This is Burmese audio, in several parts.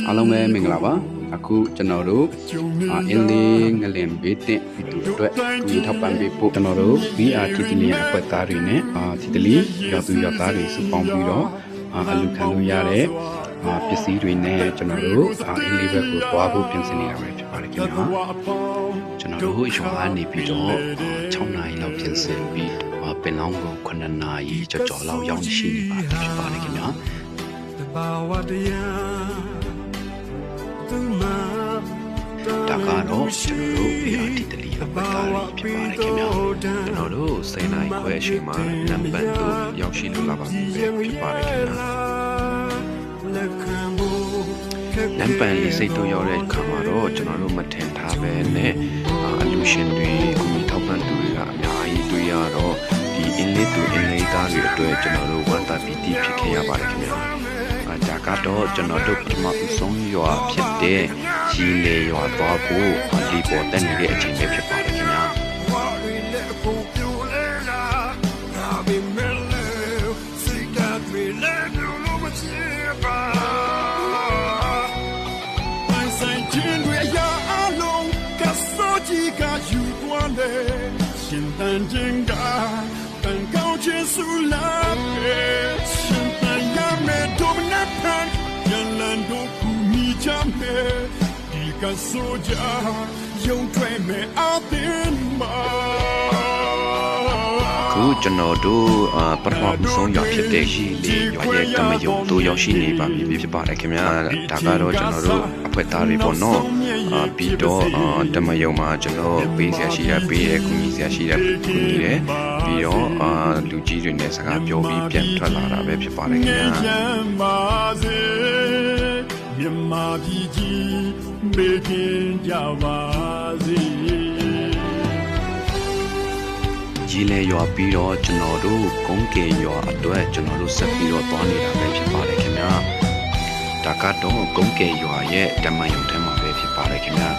အားလုံးပဲမင်္ဂလာပါအခုကျွန်တော်တို့အင်းလေးငလင်ဘေးတင်ပြီးသူအတွက်ဒီထောက်ပံ့ပေးဖို့ကျွန်တော်တို့ VR တီတီလီအဖွဲ့သားတွေနဲ့တီတီလီရောက်သူရောက်သားတွေစုပေါင်းပြီးတော့အလူခံလို့ရတဲ့ပစ္စည်းတွေနဲ့ကျွန်တော်တို့အင်းလေးဘက်ကိုသွားဖို့ပြင်ဆင်နေတာပဲဖြစ်ပါတယ်ခင်ဗျာကျွန်တော်တို့ရွာကနေပြီးတော့6နာရီလောက်ပြင်ဆင်ပြီးပင်လောင်းကို9နာရီကြော်လောက်ရောက်ရှိနေပါဖြစ်ပါတယ်ခင်ဗျာဒါကတော့ကျွန်တော်တို့ဒီတလီအပတ်သားတွေဖြစ်ပါတယ်ခင်ဗျာကျွန်တော်တို့10နိုင်ခွဲအချိန်မှာနံပါတ်2ရောက်ရှိလို့လာပါပြီဖြစ်ပါတယ်ခင်ဗျာနံပါတ်လေးစိတ်တို့ရောက်တဲ့အခါမှာတော့ကျွန်တော်တို့မထင်ထားပဲနဲ့အလူရှင်တွေအခုထောက်ပံ့သူတွေကအများကြီးတွေ့ရတော့ဒီအင်းလေးသူအင်းလေးသားတွေအတွက်ကျွန်တော်တို့ဝမ်းသာပီတိဖြစ်ခဲ့ရပါတယ်ခင်ဗျာဒါကတော့ကျွန်တော်တို့ပထမဆုံးရွာဖြစ်တဲ့ရီလေရွာသွားဖို့ဒီပေါ်တက်နေတဲ့အချိန်ပဲဖြစ်ပါတယ်ခင်ဗျာရှင်တန်ခြင်းကတန်ကောင်းခြင်းစုလာပဲရှင်တန်ရမယ်ဒုမနဖန်ရလန်တို့ကူမိချမယ်ဒီကဆိုကြယုံထွဲ့မယ်အသင်းမှာခုကျွန်တော်တို့ပထမဆုံးရောက်ဖြစ်တဲ့ရှိလေရွာရဲ့တမယုံတို့ရောက်ရှိနေပါပြီဖြစ်ပါတယ်ခင်ဗျာဒါကတော့ကျွန်တော်တို့အဖွဲ့သားတွေပေါ့နော်ပြီးတော့တမယုံမှာကျွန်တော်ပေးဆရာရှိတာပေးတယ်ကူညီဆရာရှိတာကူညီတယ်ပြီးတော့လူကြီးတွေနဲ့စကားပြောပြီးပြန်ထွက်လာတာပဲဖြစ်ပါတယ်ခင်ဗျာမြန်မာပြည်ကြီးမေခင်ကြပါစေကြီးလေရွာပြီးတော့ကျွန်တော်တို့ကုန်းကေရွာအတွက်ကျွန်တော်တို့ဆက်ပြီးတော့သွားနေတာပဲဖြစ်ပါတယ်ခင်ဗျာဒါကတော့ကုန်းကေရွာရဲ့တမန်ရုံထဲမှာပဲဖြစ်ပါတယ်ခင်ဗျာ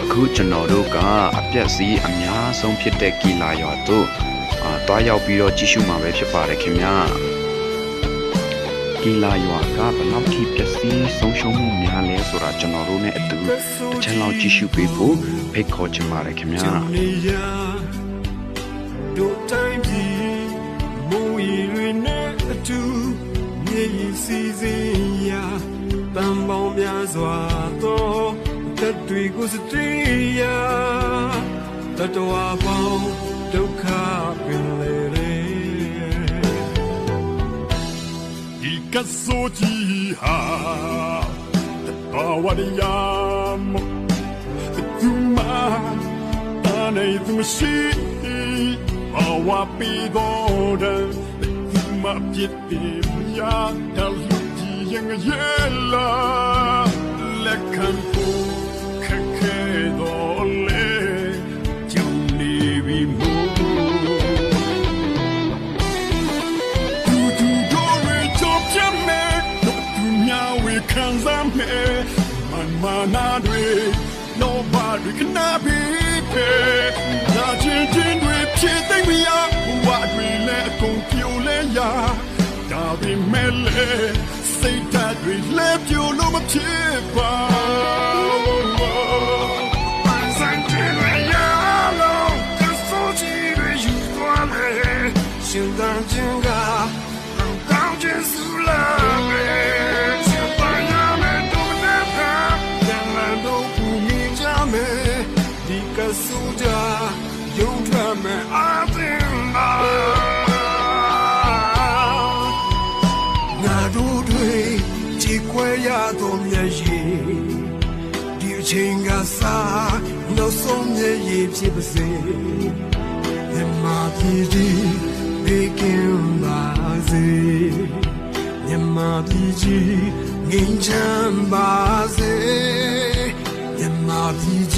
အခုကျွန်တော်တို့ကအပြက်စီးအများဆုံးဖြစ်တဲ့ကီလာရွာတို့တွားရောက်ပြီးတော့ကြည့်ရှုမှာပဲဖြစ်ပါတယ်ခင်ဗျာကီလာရွာကဘယ်လောက်ထိပျက်စီးဆုံးရှုံးမှုများလဲဆိုတာကျွန်တော်တို့နဲ့အတူအချမ်းလောက်ကြည့်ရှုပေးဖို့ဖိတ်ခေါ်ချင်ပါတယ်ခင်ဗျာတို့တိုင်းပြည်မူရီတွေနဲ့အတူမြေကြီးစီစဉ်ရာတန်ပေါင်းများစွာသောတက်တွေကိုစတေးရာတတော်ပေါင်းဒုက္ခပင်လေဒီကဆိုကြီးဟာတဘာဝရယမသူမတာနေသူရှိဘာဝပီတော်တဲ့သူမပြစ်တယ်မြာတလူကြီးရင်ရဲ့လာလက်ခံဖို့ခက်ခဲတော်လေကျုံနေပြီမို့ခံစားမယ်မနာတွေ nobody can be paid လာချင်းချင်းတွေဖြစ်သိမ့်မရဘဝတွေလည်းအကုန်ပြိုလဲရဒါပေမဲ့လေစိတ်ဓာတ်တွေလည်းပြိုလို့မဖြစ်ပါရှင်တန်ခြင်းကကောင်းခြင်းစုလာပဲ苏家有他们阿丁啊，那路队几块呀都没人，丢钱个啥，那送的也批不是，人马皮的没跟巴子，人马皮的人称巴子，人马皮的。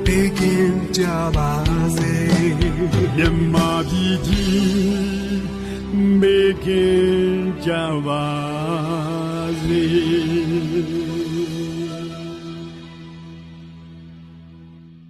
Begin Jabase, Yamadiji, Begin Jabase.